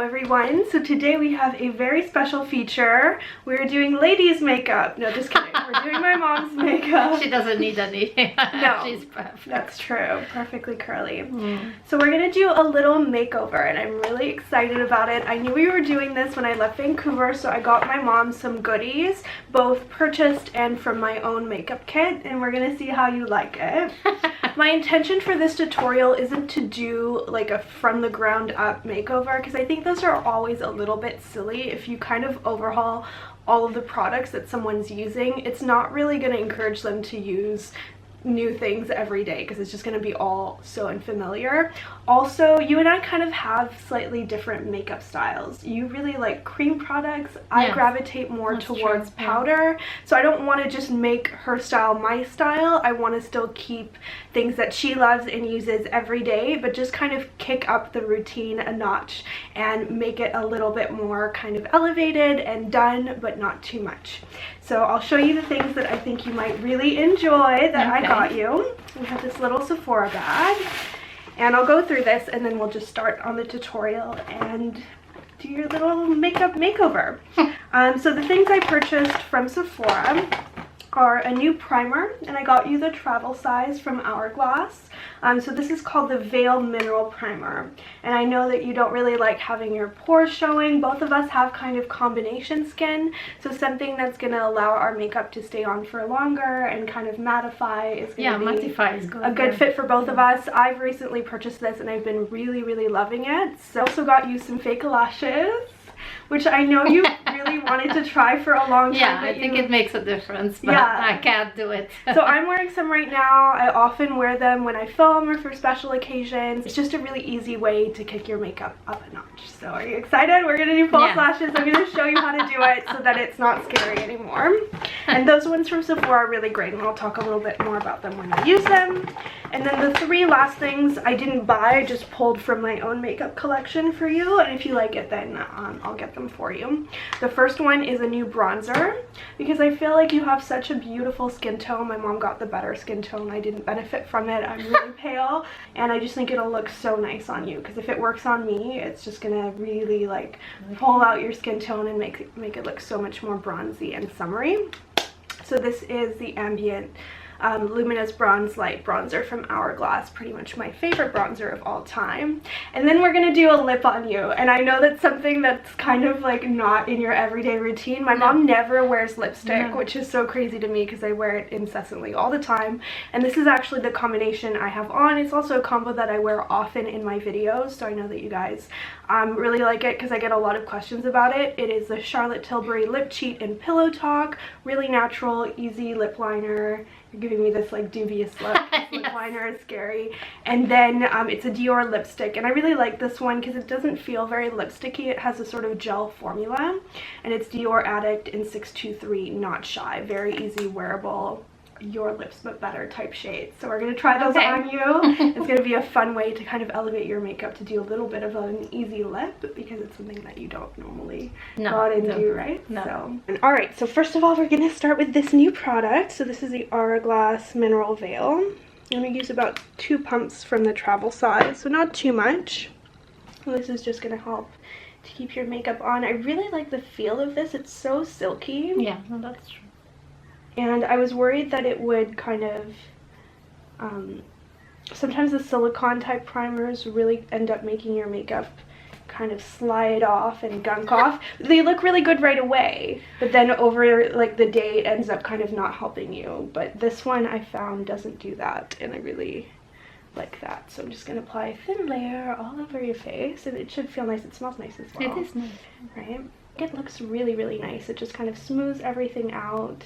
everyone. So today we have a very special feature. We're doing ladies makeup. No, just kidding. We're doing my mom's makeup. She doesn't need any. No, she's perfect. That's true. Perfectly curly. So we're gonna do a little makeover and I'm really excited about it. I knew we were doing this when I left Vancouver, so I got my mom some goodies, both purchased and from my own makeup kit, and we're gonna see how you like it. My intention for this tutorial isn't to do like a from the ground up makeover, because I think those are always a little bit silly. If you kind of overhaul all of the products that someone's using, it's not really going to encourage them to use new things every day, because it's just going to be all so unfamiliar. Also, you and I kind of have slightly different makeup styles. You really like cream products. I gravitate more towards powder. So I don't want to just make her style my style. I want to still keep things that she loves and uses every day, but just kind of kick up the routine a notch and make it a little bit more kind of elevated and done, but not too much. So I'll show you the things that I think you might really enjoy that I got you. We have this little Sephora bag, and I'll go through this and then we'll just start on the tutorial and do your little makeup makeover. So the things I purchased from Sephora are a new primer, and I got you the travel size from Hourglass. So this is called the Veil Mineral Primer, and I know that you don't really like having your pores showing. Both of us have kind of combination skin, so something that's going to allow our makeup to stay on for longer and kind of mattify is going to be mattify is good. A good fit for both of us. I've recently purchased this and I've been really loving it. So I also got you some fake lashes, which I know you really wanted to try for a long time. Yeah, I think it makes a difference, but I can't do it. So I'm wearing some right now. I often wear them when I film or for special occasions. It's just a really easy way to kick your makeup up a notch. So are you excited? We're gonna do false lashes. I'm gonna show you how to do it so that it's not scary anymore. And those ones from Sephora are really great, and I'll talk a little bit more about them when I use them. And then the three last things I didn't buy, I just pulled from my own makeup collection for you, and if you like it, then I'll get them for you. The first one is a new bronzer, because I feel like you have such a beautiful skin tone. My mom got the better skin tone. I didn't benefit from it. I'm really pale, and I just think it'll look so nice on you, because if it works on me, it's just gonna really like pull out your skin tone and make it look so much more bronzy and summery. So this is the Ambient Luminous Bronze Light Bronzer from Hourglass, pretty much my favorite bronzer of all time. And then we're gonna do a lip on you, and I know that's something that's kind of like not in your everyday routine. My mom never wears lipstick, which is so crazy to me because I wear it incessantly all the time, and this is actually the combination I have on. It's also a combo that I wear often in my videos, so I know that you guys really like it because I get a lot of questions about it. It is the Charlotte Tilbury Lip Cheat and Pillow Talk, really natural, easy lip liner. You're giving me this like dubious look. Lip liner is scary. And then it's a Dior lipstick, and I really like this one because it doesn't feel very lipsticky. It has a sort of gel formula, and it's Dior Addict in 623 Not Shy. Very easy wearable, your lips but better type shades. So we're gonna try those on you. It's gonna be a fun way to kind of elevate your makeup, to do a little bit of an easy lip, because it's something that you don't normally go out and do, right? All right, so first of all, we're gonna start with this new product. So this is the Hourglass Mineral Veil. I'm gonna use about 2 pumps from the travel size, so not too much. This is just gonna help to keep your makeup on. I really like the feel of this. It's so silky. Yeah, well, that's true. And I was worried that it would kind of, sometimes the silicone type primers really end up making your makeup kind of slide off and gunk off. They look really good right away, but then over like the day it ends up kind of not helping you. But this one I found doesn't do that, and I really like that. So I'm just going to apply a thin layer all over your face, and it should feel nice. It smells nice as well. It is nice. Right? It looks really nice. It just kind of smooths everything out.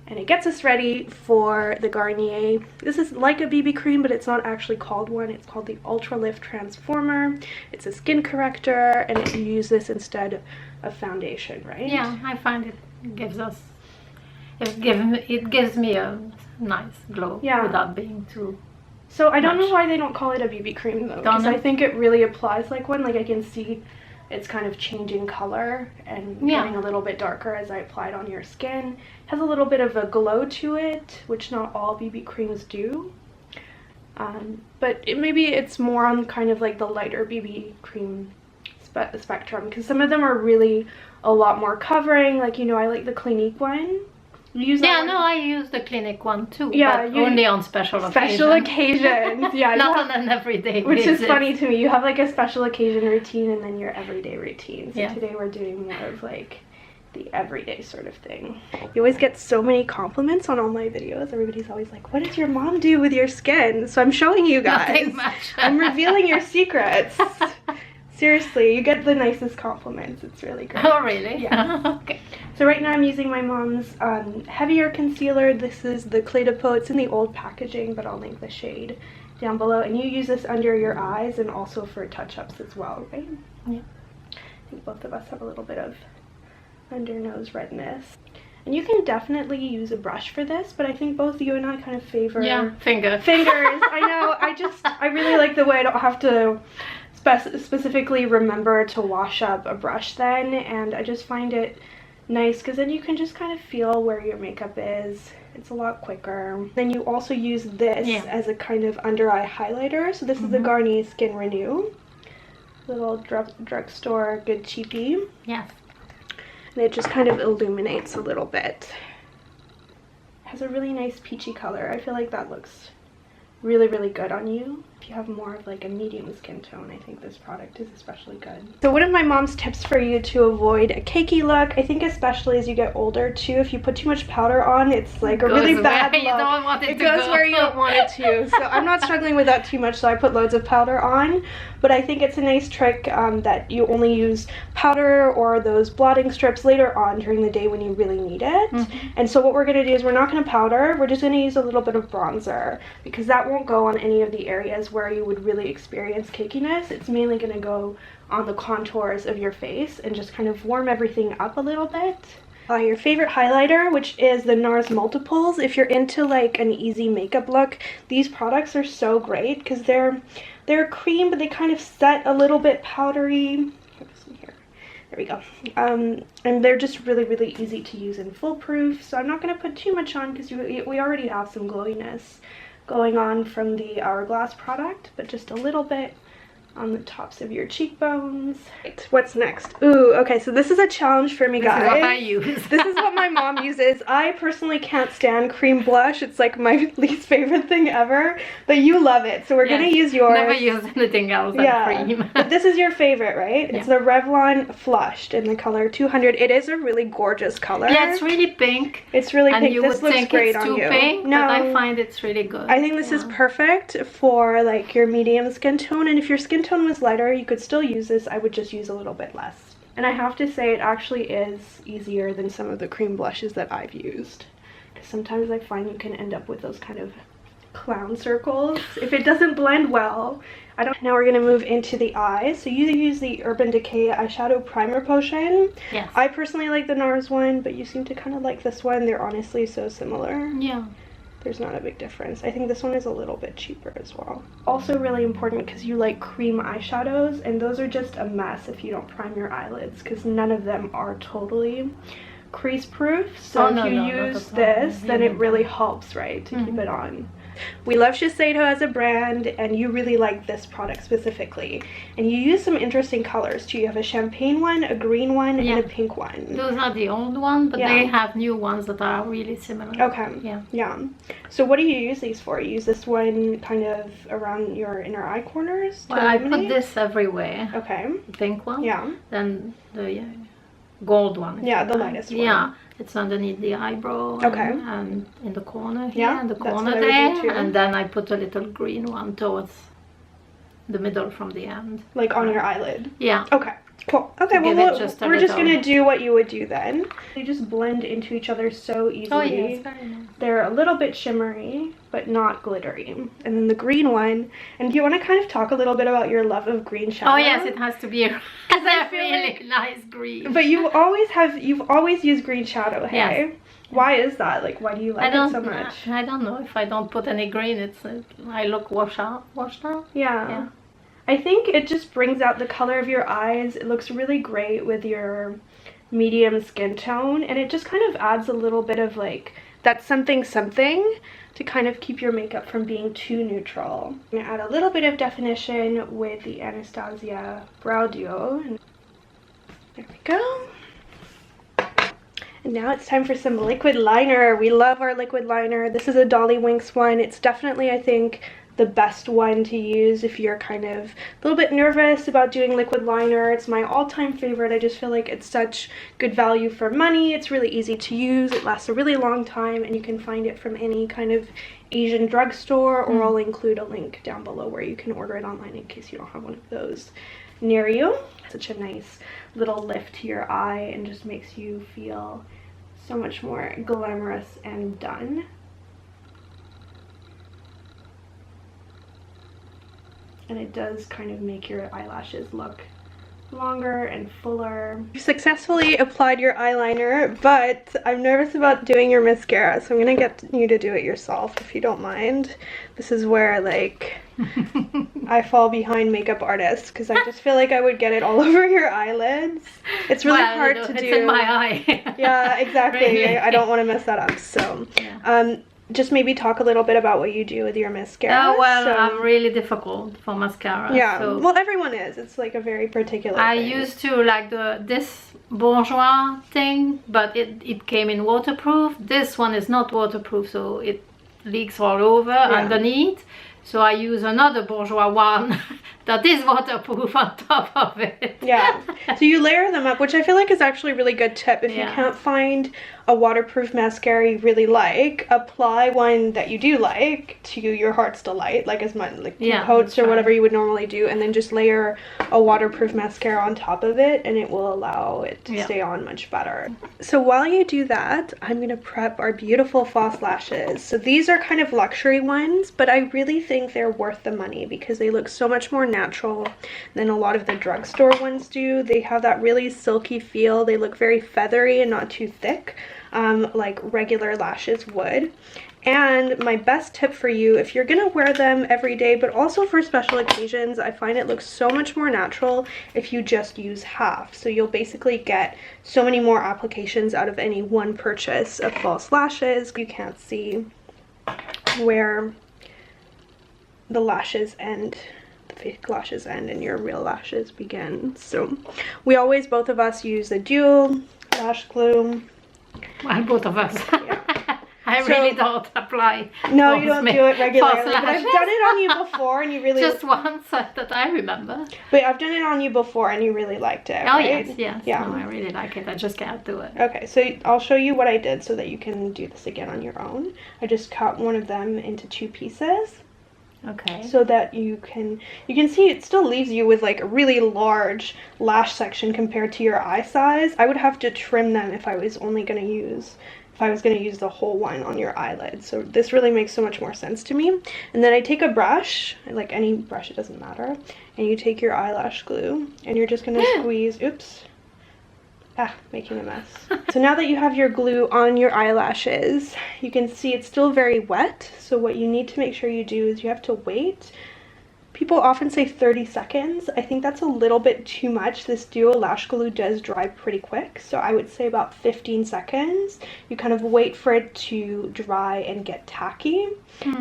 And it gets us ready for the Garnier. This is like a BB cream, but it's not actually called one. It's called the Ultra Lift Transformer. It's a skin corrector, and you use this instead of foundation, right? Yeah, I find it gives me a nice glow without being too So I don't know why they don't call it a BB cream though, because I think it really applies like one. Like I can see it's kind of changing color and getting a little bit darker as I apply it on your skin. It has a little bit of a glow to it, which not all BB creams do. But maybe it's more on kind of like the lighter BB cream spectrum, because some of them are really a lot more covering. Like, you know, I like the Clinique one. You use that one? No, I use the Clinique one too. Yeah, but only on special occasions. Yeah, not on an everyday which basis. is funny to me. You have like a special occasion routine and then your everyday routine. So today we're doing more of like the everyday sort of thing. You always get so many compliments on all my videos. Everybody's always like, what does your mom do with your skin? So I'm showing you guys. Nothing much. I'm revealing your secrets. Seriously, you get the nicest compliments. It's really great. Oh, really? Yeah. Okay. So right now I'm using my mom's heavier concealer. This is the Clé de Peau. It's in the old packaging, but I'll link the shade down below. And you use this under your eyes and also for touch-ups as well, right? Yeah. I think both of us have a little bit of under nose redness. And you can definitely use a brush for this, but I think both you and I kind of favor fingers. I know. I really like the way I don't have to specifically remember to wash up a brush then, and I just find it nice because then you can just kind of feel where your makeup is. It's a lot quicker. Then you also use this as a kind of under eye highlighter. So this is the Garnier Skin Renew, little drugstore good cheapie. Yes. And it just kind of illuminates a little bit. It has a really nice peachy color. I feel like that looks really, really good on you. If you have more of like a medium skin tone, I think this product is especially good. So one of my mom's tips for you to avoid a cakey look, I think especially as you get older too, if you put too much powder on, it's like a really bad look. You don't want it to goes go where you don't want it to. So I'm not struggling with that too much, so I put loads of powder on. But I think it's a nice trick that you only use powder or those blotting strips later on during the day when you really need it. And so what we're going to do is we're not going to powder, we're just going to use a little bit of bronzer, because that won't go on any of the areas where you would really experience cakiness. It's mainly going to go on the contours of your face and just kind of warm everything up a little bit. Your favorite highlighter, which is the NARS Multiples. If you're into like an easy makeup look, these products are so great because they're cream, but they kind of set a little bit powdery. There we go. And they're just really, really easy to use and foolproof. So I'm not going to put too much on because we already have some glowiness going on from the Hourglass product, but just a little bit on the tops of your cheekbones. Right, what's next? Ooh, okay, so this is a challenge for me, guys. This is what I use. This is what my mom uses. I personally can't stand cream blush. It's like my least favorite thing ever, but you love it, so we're gonna use yours. Never use anything else than cream. But this is your favorite, right? It's the Revlon Flushed in the color 200. It is a really gorgeous color. Yeah, it's really pink. It's really pink. You this would looks think great it's on too you. Pink, no, but I find it's really good. I think this is perfect for like your medium skin tone, and if your skin tone was lighter, you could still use this. I would just use a little bit less. And I have to say, it actually is easier than some of the cream blushes that I've used, because sometimes I find you can end up with those kind of clown circles if it doesn't blend well. Now we're going to move into the eyes. So you use the Urban Decay eyeshadow primer potion. Yes. I personally like the NARS one, but you seem to kind of like this one. They're honestly so similar. Yeah. There's not a big difference. I think this one is a little bit cheaper as well. Also really important because you like cream eyeshadows, and those are just a mess if you don't prime your eyelids, because none of them are totally crease proof. So if you use this, then it really helps, right, to keep it on. We love Shiseido as a brand, and you really like this product specifically. And you use some interesting colors too. You have a champagne one, a green one, and a pink one. Those are the old ones, but they have new ones that are really similar. Okay. Yeah. So what do you use these for? You use this one kind of around your inner eye corners to illuminate? I put this everywhere. Okay. The pink one. Yeah. Then the gold one. Yeah, the lightest one. Yeah. It's underneath the eyebrow and in the corner here, and the corner there, and then I put a little green one towards the middle from the end. Like on your eyelid? Yeah. Okay, cool. Okay, well, we're just going to do what you would do then. They just blend into each other so easily. Oh, yeah, it's very nice. They're a little bit shimmery, but not glittery. And then the green one, and do you want to kind of talk a little bit about your love of green shadow? Oh, yes, it has to be a really nice green. But you've always used green shadow, hey? Yes. Why is that? Like, why do you like it so much? I don't know. If I don't put any green, I look washed out. Yeah. I think it just brings out the color of your eyes. It looks really great with your medium skin tone, and it just kind of adds a little bit of like that something to kind of keep your makeup from being too neutral. I'm going to add a little bit of definition with the Anastasia Brow Duo. And there we go. And now it's time for some liquid liner. We love our liquid liner. This is a Dolly Winks one. It's definitely, I think, the best one to use if you're kind of a little bit nervous about doing liquid liner. It's my all-time favorite. I just feel like it's such good value for money. It's really easy to use. It lasts a really long time, and you can find it from any kind of Asian drugstore, or I'll include a link down below where you can order it online in case you don't have one of those near you. Such a nice little lift to your eye and just makes you feel so much more glamorous and done. And it does kind of make your eyelashes look longer and fuller. You successfully applied your eyeliner, but I'm nervous about doing your mascara, so I'm gonna get you to do it yourself if you don't mind. This is where, like, I fall behind makeup artists, because I just feel like I would get it all over your eyelids. It's really hard to do. It's in my eye. Yeah, exactly. Really? I don't want to mess that up. So, yeah. Just maybe talk a little bit about what you do with your mascara. Oh, well, I'm really difficult for mascara. Yeah, so well, everyone is. It's like a very particular thing. I used to like this bourgeois thing, but it came in waterproof. This one is not waterproof, so it leaks all over underneath. So I use another bourgeois one that is waterproof on top of it. Yeah, so you layer them up, which I feel like is actually a really good tip. If you can't find a waterproof mascara you really like, apply one that you do like to your heart's delight, like as much, like 2 coats or whatever you would normally do, and then just layer a waterproof mascara on top of it, and it will allow it to stay on much better. So while you do that, I'm gonna prep our beautiful false lashes. So these are kind of luxury ones, but I really think they're worth the money because they look so much more natural than a lot of the drugstore ones do. They have that really silky feel. They look very feathery and not too thick, like regular lashes would. And my best tip for you, if you're gonna wear them every day but also for special occasions, I find it looks so much more natural if you just use half. So you'll basically get so many more applications out of any one purchase of false lashes. You can't see where the lashes end, the fake lashes end, and your real lashes begin. So we always, both of us, use a dual lash glue. Well, both of us. Yeah. I really don't apply. No, you don't do it regularly. But I've done it on you before, and you really just once that I remember. But I've done it on you before, and you really liked it. Oh right? yes. No, I really like it. I just can't do it. Okay, so I'll show you what I did so that you can do this again on your own. I just cut one of them into 2 pieces. Okay. So that you can see it still leaves you with like a really large lash section compared to your eye size. I would have to trim them if I was going to use the whole one on your eyelid. So this really makes so much more sense to me. And then I take a brush, like any brush, it doesn't matter, and you take your eyelash glue and you're just gonna squeeze, oops, making a mess. So now that you have your glue on your eyelashes, you can see it's still very wet. So what you need to make sure you do is you have to wait. People often say 30 seconds. I think that's a little bit too much. This duo lash glue does dry pretty quick. So I would say about 15 seconds. You kind of wait for it to dry and get tacky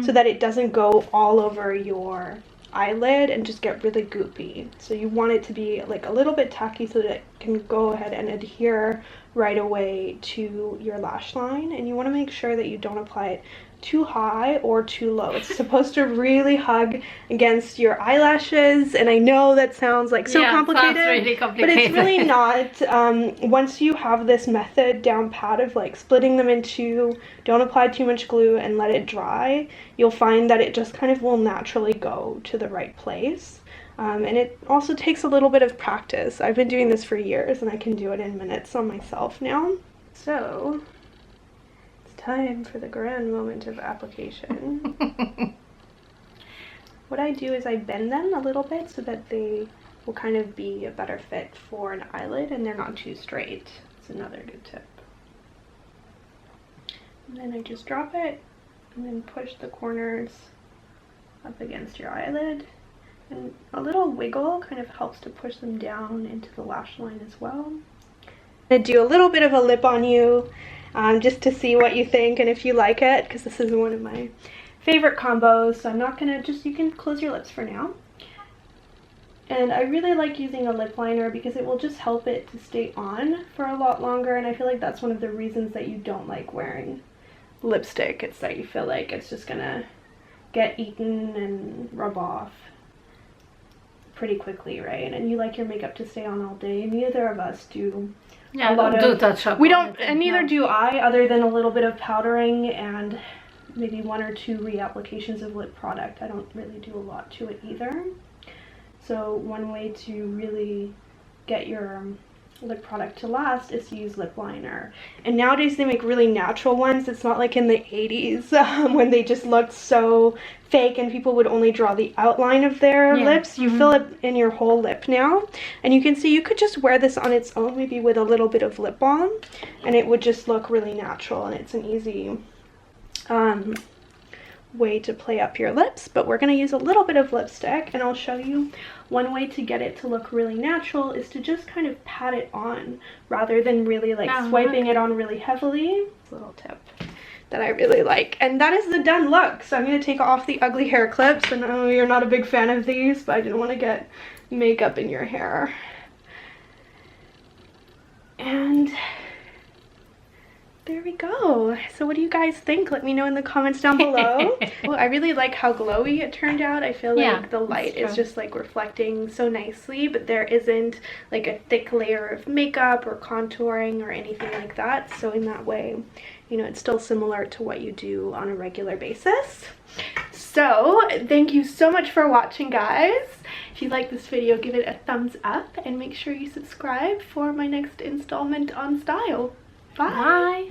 so that it doesn't go all over your eyelid and just get really goopy. So you want it to be like a little bit tacky so that it can go ahead and adhere right away to your lash line. And you want to make sure that you don't apply it too high or too low. It's supposed to really hug against your eyelashes, and I know that sounds like so complicated, really complicated, but it's really not. Once you have this method down pat of like splitting them in 2, don't apply too much glue and let it dry, you'll find that it just kind of will naturally go to the right place. And it also takes a little bit of practice. I've been doing this for years and I can do it in minutes on myself now. So time for the grand moment of application. What I do is I bend them a little bit so that they will kind of be a better fit for an eyelid and they're not too straight. It's another good tip. And then I just drop it and then push the corners up against your eyelid. And a little wiggle kind of helps to push them down into the lash line as well. I'm gonna do a little bit of a lip on you just to see what you think and if you like it, because this is one of my favorite combos. So I'm not gonna you can close your lips for now. And I really like using a lip liner because it will just help it to stay on for a lot longer, and I feel like that's one of the reasons that you don't like wearing lipstick. It's that you feel like it's just gonna get eaten and rub off pretty quickly, right? And you like your makeup to stay on all day, and neither of us do. Yeah, do touch up. We don't, and neither do I, other than a little bit of powdering and maybe 1 or 2 reapplications of lip product. I don't really do a lot to it either. So one way to really get your lip product to last is to use lip liner. And nowadays they make really natural ones. It's not like in the 80s when they just looked so fake and people would only draw the outline of their lips. You fill it in your whole lip now. And you can see you could just wear this on its own, maybe with a little bit of lip balm, and it would just look really natural, and it's an easy way to play up your lips. But we're going to use a little bit of lipstick, and I'll show you one way to get it to look really natural is to just kind of pat it on rather than really like swiping it on really heavily. Little tip that I really like. And that is the done look. So I'm going to take off the ugly hair clips. And I know you're not a big fan of these, but I didn't want to get makeup in your hair. And there we go. So what do you guys think? Let me know in the comments down below. Well, I really like how glowy it turned out. I feel like the light is just like reflecting so nicely, but there isn't like a thick layer of makeup or contouring or anything like that. So in that way, you know, it's still similar to what you do on a regular basis. So thank you so much for watching, guys. If you like this video, give it a thumbs up and make sure you subscribe for my next installment on style. Bye. Bye.